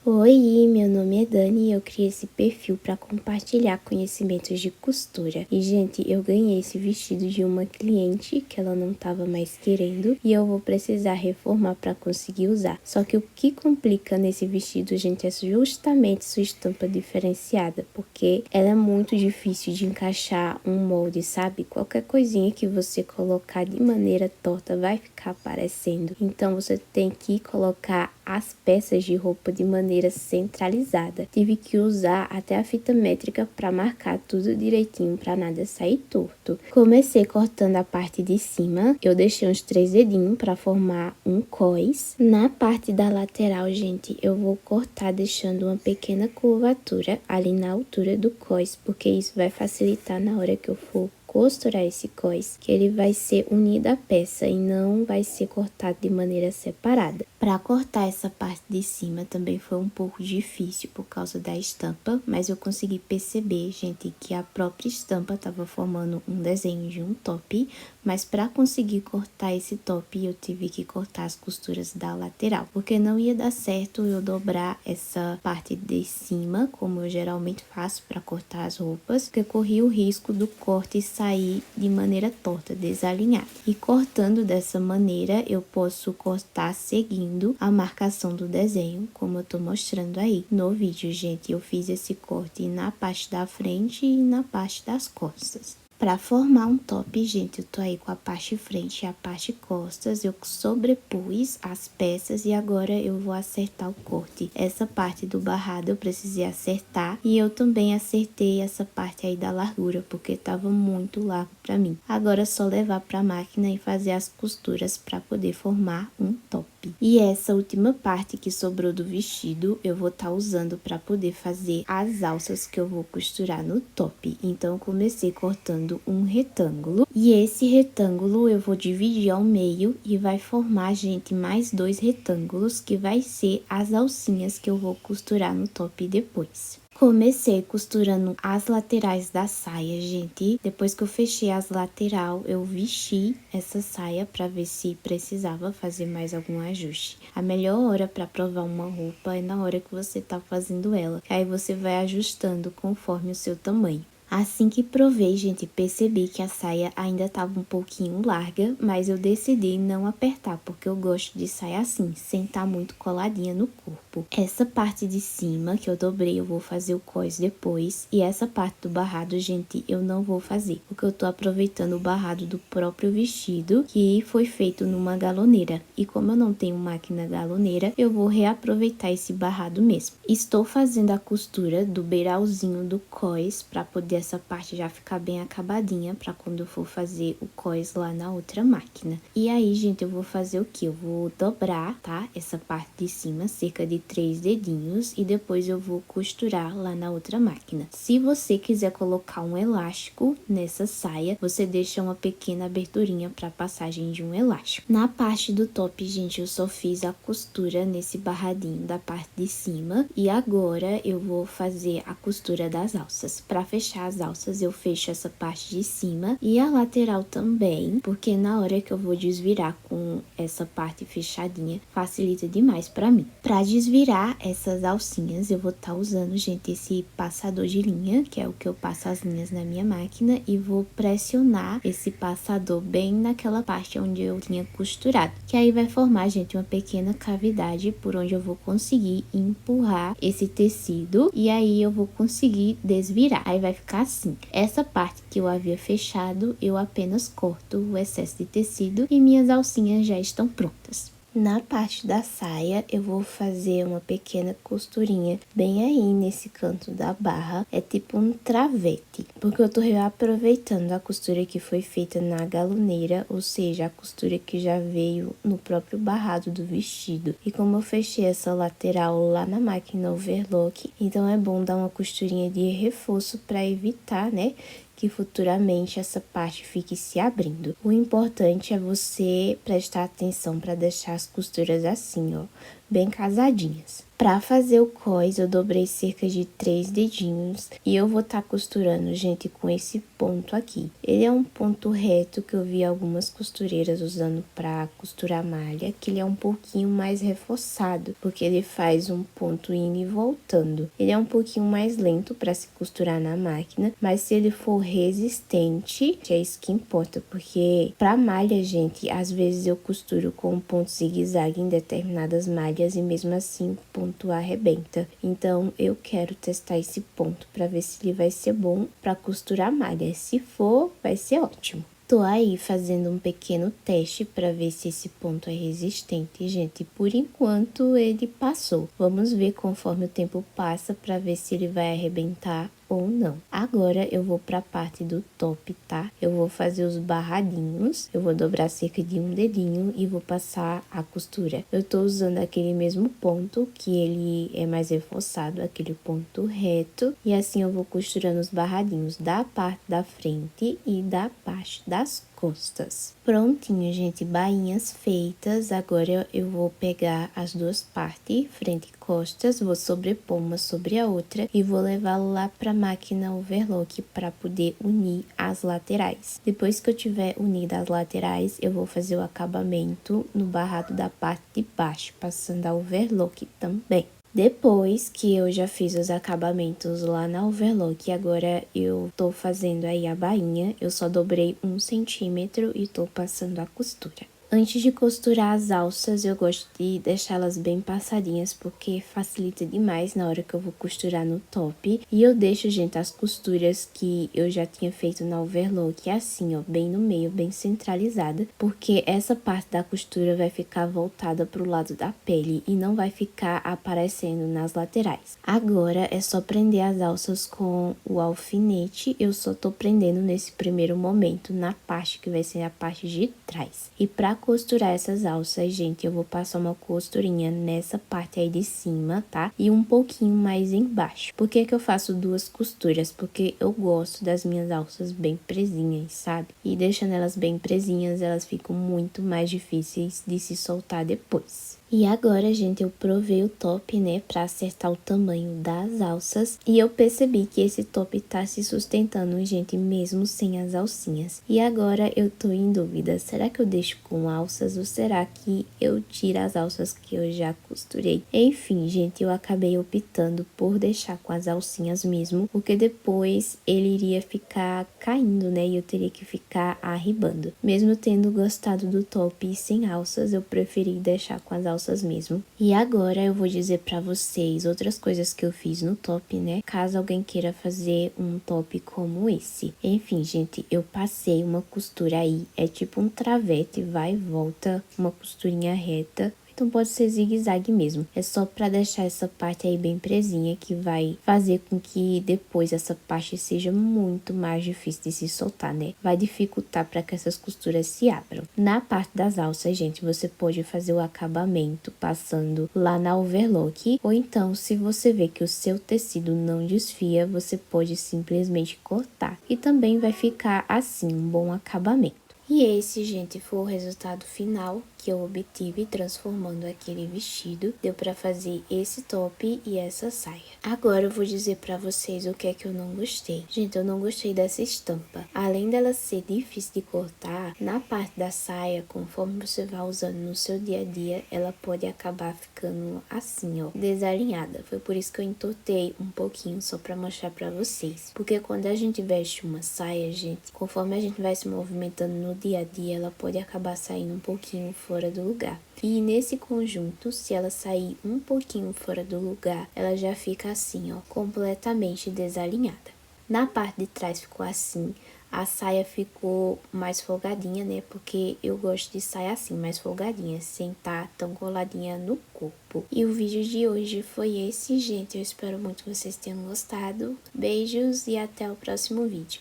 Oi, meu nome é Dani e eu criei esse perfil para compartilhar conhecimentos de costura. E, gente, eu ganhei esse vestido de uma cliente que ela não estava mais querendo e eu vou precisar reformar para conseguir usar. Só que o que complica nesse vestido, gente, é justamente sua estampa diferenciada, porque ela é muito difícil de encaixar um molde, sabe? Qualquer coisinha que você colocar de maneira torta vai ficar aparecendo. Então, você tem que colocar as peças de roupa de maneira centralizada. Tive que usar até a fita métrica para marcar tudo direitinho para nada sair torto. Comecei cortando a parte de cima, eu deixei uns 3 dedinhos para formar um cós. Na parte da lateral, gente, eu vou cortar deixando uma pequena curvatura ali na altura do cós, porque isso vai facilitar na hora que eu for costurar esse cós, que ele vai ser unido à peça e não vai ser cortado de maneira separada. Para cortar essa parte de cima também foi um pouco difícil por causa da estampa, mas eu consegui perceber, gente, que a própria estampa estava formando um desenho de um top, mas para conseguir cortar esse top eu tive que cortar as costuras da lateral, porque não ia dar certo eu dobrar essa parte de cima, como eu geralmente faço para cortar as roupas, porque corria o risco do corte sair de maneira torta, desalinhada. E cortando dessa maneira, eu posso cortar seguindo a marcação do desenho, como eu tô mostrando aí no vídeo, gente. Eu fiz esse corte na parte da frente e na parte das costas. Para formar um top, gente, eu tô aí com a parte frente e a parte costas, eu sobrepus as peças e agora eu vou acertar o corte. Essa parte do barrado eu precisei acertar e eu também acertei essa parte aí da largura, porque tava muito largo para mim. Agora é só levar pra máquina e fazer as costuras para poder formar um top. E essa última parte que sobrou do vestido, eu vou estar usando para poder fazer as alças que eu vou costurar no top. Então, eu comecei cortando um retângulo e esse retângulo eu vou dividir ao meio e vai formar, gente, mais 2 retângulos que vai ser as alcinhas que eu vou costurar no top depois. Comecei costurando as laterais da saia, gente. Depois que eu fechei as lateral, eu vesti essa saia para ver se precisava fazer mais algum ajuste. A melhor hora para provar uma roupa é na hora que você tá fazendo ela, que aí você vai ajustando conforme o seu tamanho. Assim que provei, gente, percebi que a saia ainda estava um pouquinho larga, mas eu decidi não apertar, porque eu gosto de saia assim, sem estar muito coladinha no corpo. Essa parte de cima que eu dobrei, eu vou fazer o cós depois, e essa parte do barrado, gente, eu não vou fazer, porque eu tô aproveitando o barrado do próprio vestido, que foi feito numa galoneira, e como eu não tenho máquina galoneira, eu vou reaproveitar esse barrado mesmo. Estou fazendo a costura do beiralzinho do cós, para poder essa parte já ficar bem acabadinha para quando eu for fazer o cós lá na outra máquina. E aí, gente, eu vou fazer o que? Eu vou dobrar, tá? Essa parte de cima, cerca de 3 dedinhos, e depois eu vou costurar lá na outra máquina. Se você quiser colocar um elástico nessa saia, você deixa uma pequena aberturinha para passagem de um elástico. Na parte do top, gente, eu só fiz a costura nesse barradinho da parte de cima, e agora eu vou fazer a costura das alças. Para fechar as alças, eu fecho essa parte de cima e a lateral também, porque na hora que eu vou desvirar com essa parte fechadinha, facilita demais para mim. Para desvirar essas alcinhas, eu vou estar usando, gente, esse passador de linha, que é o que eu passo as linhas na minha máquina, e vou pressionar esse passador bem naquela parte onde eu tinha costurado, que aí vai formar, gente, uma pequena cavidade por onde eu vou conseguir empurrar esse tecido, e aí eu vou conseguir desvirar. Aí vai ficar assim. Essa parte que eu havia fechado, eu apenas corto o excesso de tecido e minhas alcinhas já estão prontas. Na parte da saia, eu vou fazer uma pequena costurinha bem aí nesse canto da barra. É tipo um travete, porque eu tô reaproveitando a costura que foi feita na galoneira, ou seja, a costura que já veio no próprio barrado do vestido. E como eu fechei essa lateral lá na máquina overlock, então é bom dar uma costurinha de reforço para evitar, né, que futuramente essa parte fique se abrindo. O importante é você prestar atenção para deixar as costuras assim, ó, bem casadinhas. Para fazer o cós, eu dobrei cerca de 3 dedinhos e eu vou estar costurando, gente, com esse ponto aqui. Ele é um ponto reto que eu vi algumas costureiras usando para costurar malha, que ele é um pouquinho mais reforçado, porque ele faz um ponto indo e voltando. Ele é um pouquinho mais lento para se costurar na máquina, mas se ele for resistente, é isso que importa, porque para malha, gente, às vezes eu costuro com um ponto zigue-zague em determinadas malhas e mesmo assim o ponto arrebenta. Então eu quero testar esse ponto para ver se ele vai ser bom para costurar malha. Se for, vai ser ótimo. Tô aí fazendo um pequeno teste para ver se esse ponto é resistente, gente. Por enquanto ele passou. Vamos ver conforme o tempo passa para ver se ele vai arrebentar ou não. Agora eu vou para a parte do top, tá? Eu vou fazer os barradinhos, eu vou dobrar cerca de um dedinho e vou passar a costura. Eu tô usando aquele mesmo ponto, que ele é mais reforçado, aquele ponto reto, e assim eu vou costurando os barradinhos da parte da frente e da parte das costas. Prontinho, gente, bainhas feitas. Agora eu vou pegar as duas partes, frente e costas, vou sobrepor uma sobre a outra e vou levá-lo lá para a máquina overlock para poder unir as laterais. Depois que eu tiver unido as laterais, eu vou fazer o acabamento no barrado da parte de baixo, passando a overlock também. Depois que eu já fiz os acabamentos lá na overlock, agora eu tô fazendo aí a bainha, eu só dobrei 1 centímetro e tô passando a costura. Antes de costurar as alças, eu gosto de deixá-las bem passadinhas, porque facilita demais na hora que eu vou costurar no top. E eu deixo, gente, as costuras que eu já tinha feito na overlock assim, ó, bem no meio, bem centralizada, porque essa parte da costura vai ficar voltada pro lado da pele e não vai ficar aparecendo nas laterais. Agora é só prender as alças com o alfinete, eu só tô prendendo nesse primeiro momento na parte que vai ser a parte de trás. E pra costurar essas alças, gente, eu vou passar uma costurinha nessa parte aí de cima, tá? E um pouquinho mais embaixo. Por que que eu faço duas costuras? Porque eu gosto das minhas alças bem presinhas, sabe? E deixando elas bem presinhas, elas ficam muito mais difíceis de se soltar depois. E agora, gente, eu provei o top, né, pra acertar o tamanho das alças. E eu percebi que esse top tá se sustentando, gente, mesmo sem as alcinhas. E agora eu tô em dúvida, será que eu deixo com alças ou será que eu tiro as alças que eu já costurei? Enfim, gente, eu acabei optando por deixar com as alcinhas mesmo, porque depois ele iria ficar caindo, né, e eu teria que ficar arribando. Mesmo tendo gostado do top sem alças, eu preferi deixar com as alças mesmo. E agora eu vou dizer pra vocês outras coisas que eu fiz no top, né? Caso alguém queira fazer um top como esse. Enfim, gente, eu passei uma costura aí, é tipo um travete, vai e volta, uma costurinha reta. Então pode ser zigue-zague mesmo. É só pra deixar essa parte aí bem presinha, que vai fazer com que depois essa parte seja muito mais difícil de se soltar, né? Vai dificultar para que essas costuras se abram. Na parte das alças, gente, você pode fazer o acabamento passando lá na overlock. Ou então, se você vê que o seu tecido não desfia, você pode simplesmente cortar. E também vai ficar assim, um bom acabamento. E esse, gente, foi o resultado final que eu obtive transformando aquele vestido. Deu pra fazer esse top e essa saia. Agora eu vou dizer pra vocês o que é que eu não gostei. Gente, eu não gostei dessa estampa. Além dela ser difícil de cortar, na parte da saia, conforme você vai usando no seu dia a dia, ela pode acabar ficando assim, ó, desalinhada. Foi por isso que eu entortei um pouquinho só pra mostrar pra vocês. Porque quando a gente veste uma saia, gente, conforme a gente vai se movimentando no dia a dia, ela pode acabar saindo um pouquinho fora do lugar. E nesse conjunto, se ela sair um pouquinho fora do lugar, ela já fica assim, ó, completamente desalinhada. Na parte de trás ficou assim, a saia ficou mais folgadinha, né? Porque eu gosto de saia assim, mais folgadinha, sem estar tão coladinha no corpo. E o vídeo de hoje foi esse, gente. Eu espero muito que vocês tenham gostado. Beijos e até o próximo vídeo.